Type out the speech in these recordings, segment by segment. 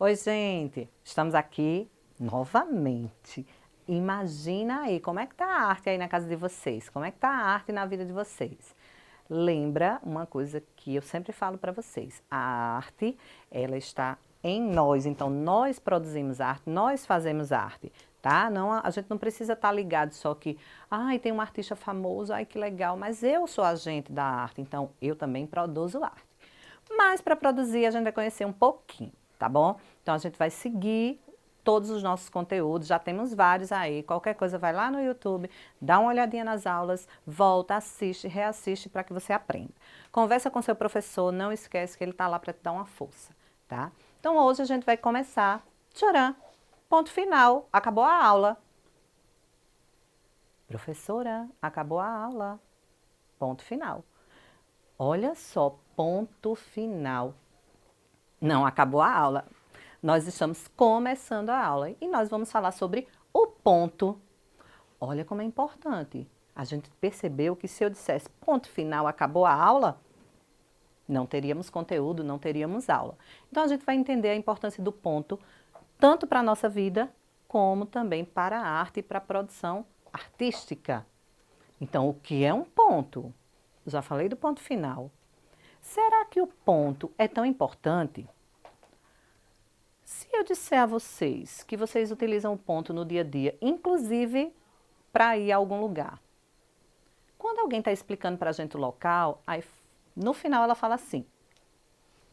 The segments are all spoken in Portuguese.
Oi, gente, estamos aqui novamente. Imagina aí, como é que tá a arte aí na casa de vocês? Como é que tá a arte na vida de vocês? Lembra uma coisa que eu sempre falo para vocês, a arte, ela está em nós, então nós produzimos arte, nós fazemos arte, tá? Não, a gente não precisa estar ligado só que, ai, tem um artista famoso, ai que legal, mas eu sou agente da arte, então eu também produzo arte. Mas para produzir a gente vai conhecer um pouquinho, tá bom? Então a gente vai seguir todos os nossos conteúdos, já temos vários aí. Qualquer coisa vai lá no YouTube, dá uma olhadinha nas aulas, volta, assiste, reassiste para que você aprenda. Conversa com seu professor, não esquece que ele está lá para te dar uma força, tá? Então hoje a gente vai começar, tcharam, ponto final, acabou a aula. Professora, acabou a aula, ponto final. Olha só, ponto final. Não acabou a aula. Nós estamos começando a aula e nós vamos falar sobre o ponto. Olha como é importante. A gente percebeu que se eu dissesse ponto final, acabou a aula, não teríamos conteúdo, não teríamos aula. Então a gente vai entender a importância do ponto, tanto para a nossa vida, como também para a arte e para a produção artística. Então, o que é um ponto? Já falei do ponto final. Será que o ponto é tão importante? Se eu disser a vocês que vocês utilizam o ponto no dia a dia, inclusive para ir a algum lugar, quando alguém está explicando para a gente o local, aí no final ela fala assim: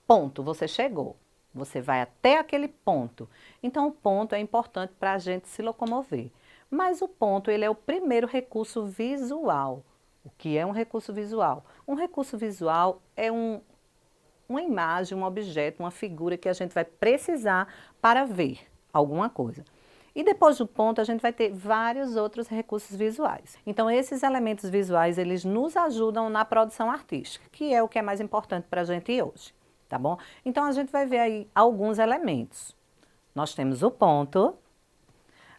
ponto, você chegou, você vai até aquele ponto. Então o ponto é importante para a gente se locomover. Mas o ponto ele é o primeiro recurso visual. O que é um recurso visual? Um recurso visual é uma imagem, um objeto, uma figura que a gente vai precisar para ver alguma coisa. E depois do ponto, a gente vai ter vários outros recursos visuais. Então, esses elementos visuais, eles nos ajudam na produção artística, que é o que é mais importante para a gente hoje, tá bom? Então, a gente vai ver aí alguns elementos. Nós temos o ponto,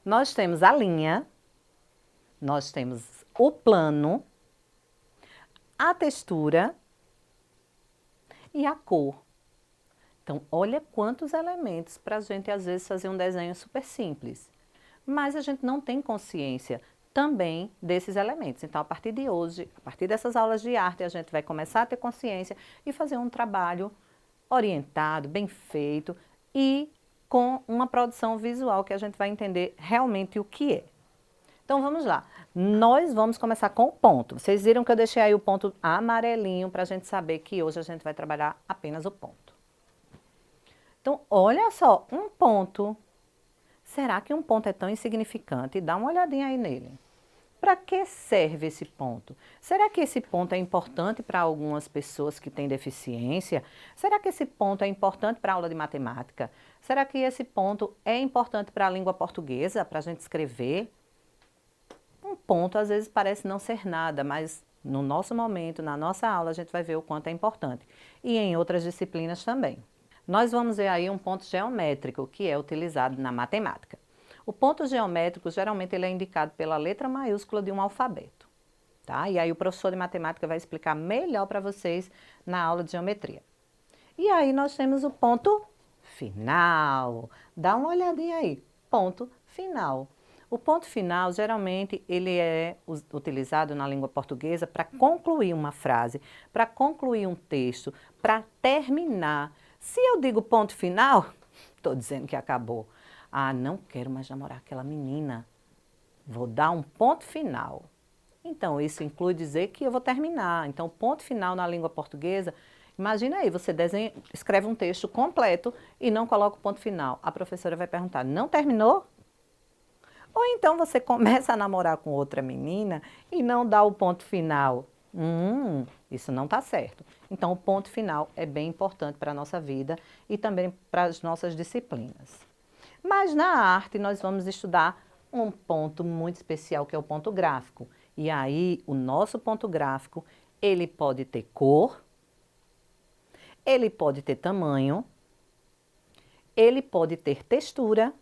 nós temos a linha, nós temos o plano, a textura e a cor. Então, olha quantos elementos para a gente, às vezes, fazer um desenho super simples. Mas a gente não tem consciência também desses elementos. Então, a partir de hoje, a partir dessas aulas de arte, a gente vai começar a ter consciência e fazer um trabalho orientado, bem feito e com uma produção visual que a gente vai entender realmente o que é. Então, vamos lá. Nós vamos começar com o ponto. Vocês viram que eu deixei aí o ponto amarelinho para a gente saber que hoje a gente vai trabalhar apenas o ponto. Então, olha só, um ponto. Será que um ponto é tão insignificante? Dá uma olhadinha aí nele. Para que serve esse ponto? Será que esse ponto é importante para algumas pessoas que têm deficiência? Será que esse ponto é importante para a aula de matemática? Será que esse ponto é importante para a língua portuguesa, para a gente escrever? Um ponto às vezes parece não ser nada, mas no nosso momento, na nossa aula, a gente vai ver o quanto é importante. E em outras disciplinas também. Nós vamos ver aí um ponto geométrico que é utilizado na matemática. O ponto geométrico, geralmente, ele é indicado pela letra maiúscula de um alfabeto, tá? E aí o professor de matemática vai explicar melhor para vocês na aula de geometria. E aí nós temos o ponto final. Dá uma olhadinha aí, ponto final. O ponto final, geralmente, ele é utilizado na língua portuguesa para concluir uma frase, para concluir um texto, para terminar. Se eu digo ponto final, estou dizendo que acabou. Ah, não quero mais namorar aquela menina. Vou dar um ponto final. Então, isso inclui dizer que eu vou terminar. Então, ponto final na língua portuguesa, imagina aí, você desenha, escreve um texto completo e não coloca o ponto final. A professora vai perguntar, não terminou? Ou então você começa a namorar com outra menina e não dá o ponto final. Isso não está certo. Então, o ponto final é bem importante para a nossa vida e também para as nossas disciplinas. Mas na arte nós vamos estudar um ponto muito especial que é o ponto gráfico. E aí, o nosso ponto gráfico, ele pode ter cor, ele pode ter tamanho, ele pode ter textura.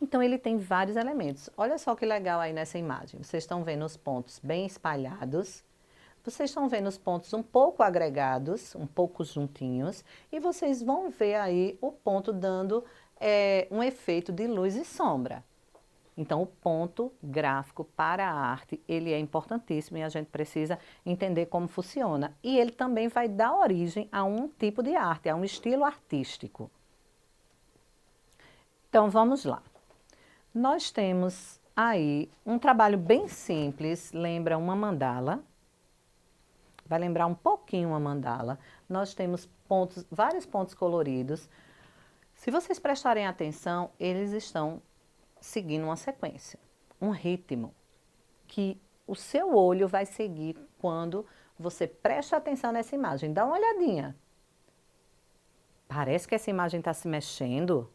Então, ele tem vários elementos. Olha só que legal aí nessa imagem. Vocês estão vendo os pontos bem espalhados, Vocês estão vendo os pontos um pouco agregados, um pouco juntinhos, e vocês vão ver aí o ponto dando um efeito de luz e sombra. Então, o ponto gráfico para a arte, ele é importantíssimo e a gente precisa entender como funciona. E ele também vai dar origem a um tipo de arte, a um estilo artístico. Então, vamos lá. Nós temos aí um trabalho bem simples, lembra uma mandala. Vai lembrar um pouquinho uma mandala. Nós temos pontos, vários pontos coloridos. Se vocês prestarem atenção, eles estão seguindo uma sequência, um ritmo que o seu olho vai seguir quando você presta atenção nessa imagem. Dá uma olhadinha. Parece que essa imagem está se mexendo.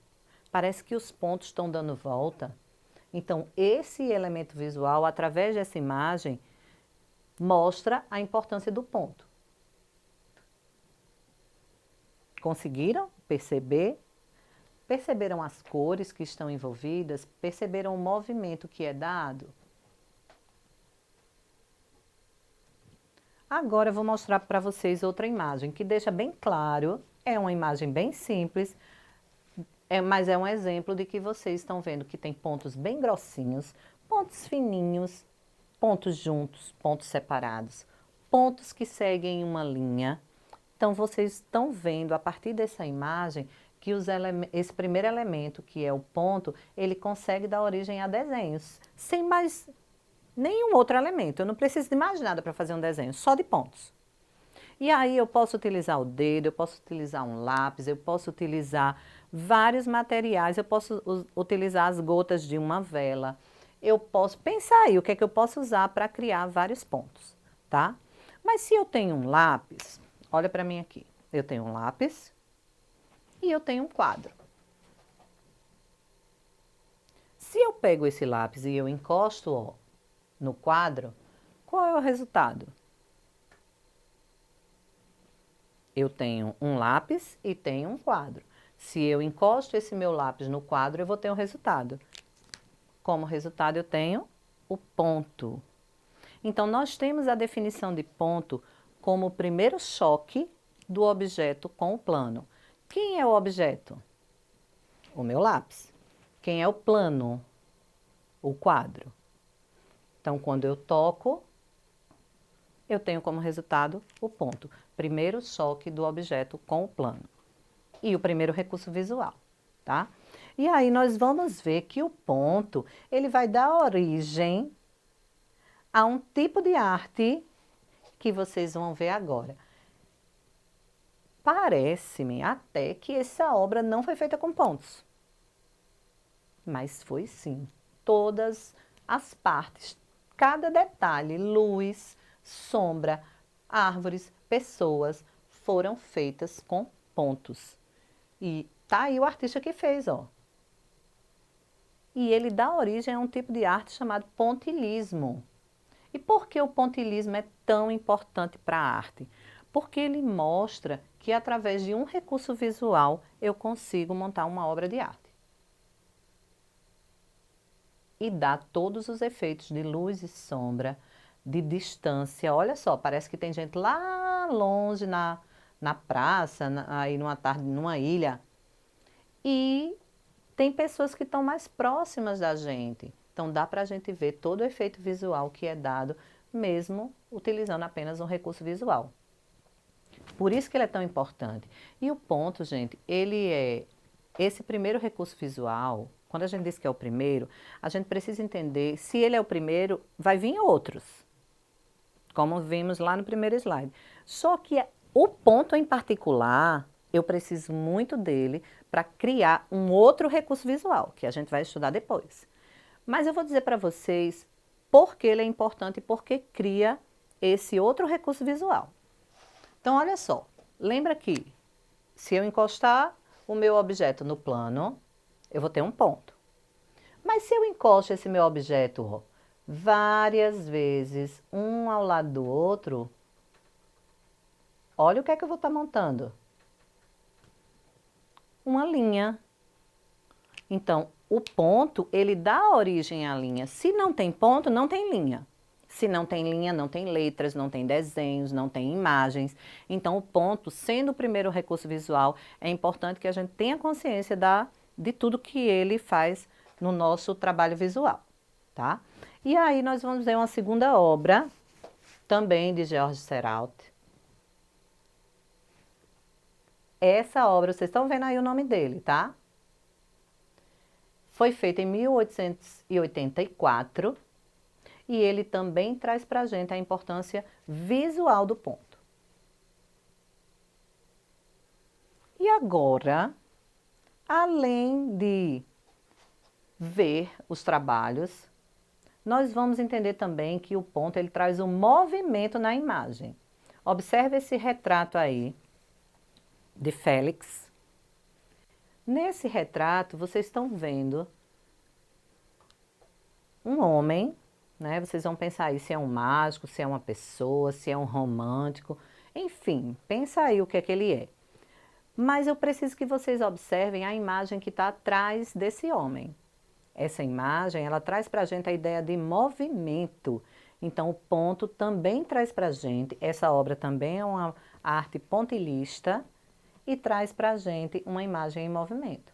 Parece que os pontos estão dando volta. Então, esse elemento visual, através dessa imagem, mostra a importância do ponto. Conseguiram perceber? Perceberam as cores que estão envolvidas? Perceberam o movimento que é dado? Agora eu vou mostrar para vocês outra imagem que deixa bem claro. É uma imagem bem simples, mas é um exemplo de que vocês estão vendo que tem pontos bem grossinhos, pontos fininhos, pontos juntos, pontos separados, pontos que seguem uma linha. Então, vocês estão vendo a partir dessa imagem que esse primeiro elemento, que é o ponto, ele consegue dar origem a desenhos, sem mais nenhum outro elemento. Eu não preciso de mais nada para fazer um desenho, só de pontos. E aí eu posso utilizar o dedo, eu posso utilizar um lápis, eu posso utilizar vários materiais, eu posso utilizar as gotas de uma vela. Eu posso pensar aí o que é que eu posso usar para criar vários pontos, tá? Mas se eu tenho um lápis, olha para mim aqui. Eu tenho um lápis e eu tenho um quadro. Se eu pego esse lápis e eu encosto, ó, no quadro, qual é o resultado? Eu tenho um lápis e tenho um quadro. Se eu encosto esse meu lápis no quadro, eu vou ter um resultado. Como resultado, eu tenho o ponto. Então, nós temos a definição de ponto como o primeiro choque do objeto com o plano. Quem é o objeto? O meu lápis. Quem é o plano? O quadro. Então, quando eu toco, eu tenho como resultado o ponto. Primeiro choque do objeto com o plano. E o primeiro recurso visual, tá? E aí nós vamos ver que o ponto, ele vai dar origem a um tipo de arte que vocês vão ver agora. Parece-me até que essa obra não foi feita com pontos. Mas foi sim. Todas as partes, cada detalhe, luz, sombra, árvores, pessoas, foram feitas com pontos. E tá aí o artista que fez, ó. E ele dá origem a um tipo de arte chamado pontilhismo. E por que o pontilhismo é tão importante para a arte? Porque ele mostra que através de um recurso visual eu consigo montar uma obra de arte. E dá todos os efeitos de luz e sombra, de distância. Olha só, parece que tem gente lá longe na praça, aí numa tarde, numa ilha. E tem pessoas que estão mais próximas da gente. Então dá para a gente ver todo o efeito visual que é dado, mesmo utilizando apenas um recurso visual. Por isso que ele é tão importante. E o ponto, gente, ele é esse primeiro recurso visual. Quando a gente diz que é o primeiro, a gente precisa entender se ele é o primeiro, vai vir outros, como vimos lá no primeiro slide. Só que o ponto em particular, eu preciso muito dele para criar um outro recurso visual, que a gente vai estudar depois. Mas eu vou dizer para vocês por que ele é importante e por que cria esse outro recurso visual. Então, olha só, lembra que se eu encostar o meu objeto no plano, eu vou ter um ponto. Mas se eu encosto esse meu objeto, ó, várias vezes, um ao lado do outro, olha o que é que eu vou estar montando. Uma linha. Então, o ponto, ele dá origem à linha. Se não tem ponto, não tem linha. Se não tem linha, não tem letras, não tem desenhos, não tem imagens. Então, o ponto, sendo o primeiro recurso visual, é importante que a gente tenha consciência de tudo que ele faz no nosso trabalho visual, tá? E aí nós vamos ver uma segunda obra, também de George Seurat. Essa obra, vocês estão vendo aí o nome dele, tá? Foi feita em 1884 e ele também traz para a gente a importância visual do ponto. E agora, além de ver os trabalhos, nós vamos entender também que o ponto ele traz um movimento na imagem. Observe esse retrato aí de Félix. Nesse retrato, vocês estão vendo um homem, né? Vocês vão pensar aí se é um mágico, se é uma pessoa, se é um romântico, enfim, pensa aí o que é que ele é. Mas eu preciso que vocês observem a imagem que está atrás desse homem. Essa imagem, ela traz para a gente a ideia de movimento. Então, o ponto também traz para a gente, essa obra também é uma arte pontilhista, e traz para a gente uma imagem em movimento.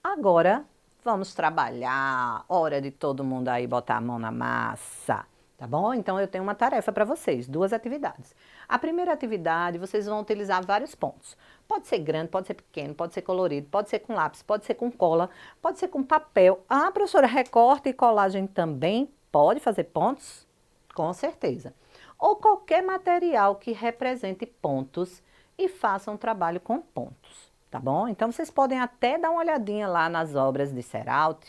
Agora, vamos trabalhar. Hora de todo mundo aí botar a mão na massa, tá bom? Então, eu tenho uma tarefa para vocês, 2 atividades. A primeira atividade, vocês vão utilizar vários pontos. Pode ser grande, pode ser pequeno, pode ser colorido, pode ser com lápis, pode ser com cola, pode ser com papel. Ah, professora, recorte e colagem também pode fazer pontos? Com certeza. Ou qualquer material que represente pontos e faça um trabalho com pontos, tá bom? Então, vocês podem até dar uma olhadinha lá nas obras de Seurat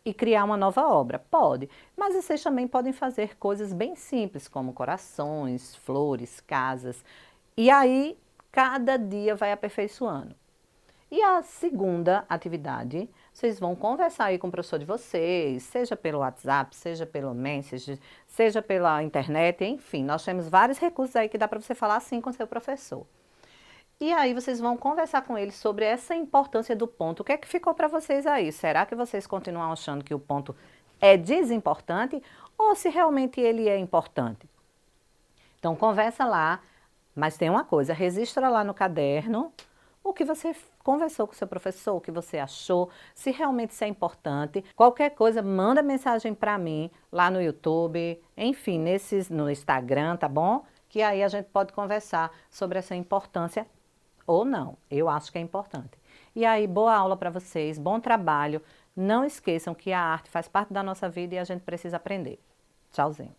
e criar uma nova obra. Pode, mas vocês também podem fazer coisas bem simples, como corações, flores, casas. E aí, cada dia vai aperfeiçoando. E a segunda atividade, vocês vão conversar aí com o professor de vocês, seja pelo WhatsApp, seja pelo Messenger, seja pela internet, enfim, nós temos vários recursos aí que dá para você falar assim com o seu professor. E aí vocês vão conversar com ele sobre essa importância do ponto. O que é que ficou para vocês aí? Será que vocês continuam achando que o ponto é desimportante ou se realmente ele é importante? Então conversa lá, mas tem uma coisa, registra lá no caderno o que você conversou com o seu professor, o que você achou, se realmente isso é importante. Qualquer coisa, manda mensagem para mim lá no YouTube, enfim, no Instagram, tá bom? Que aí a gente pode conversar sobre essa importância ou não. Eu acho que é importante. E aí, boa aula para vocês, bom trabalho. Não esqueçam que a arte faz parte da nossa vida e a gente precisa aprender. Tchauzinho.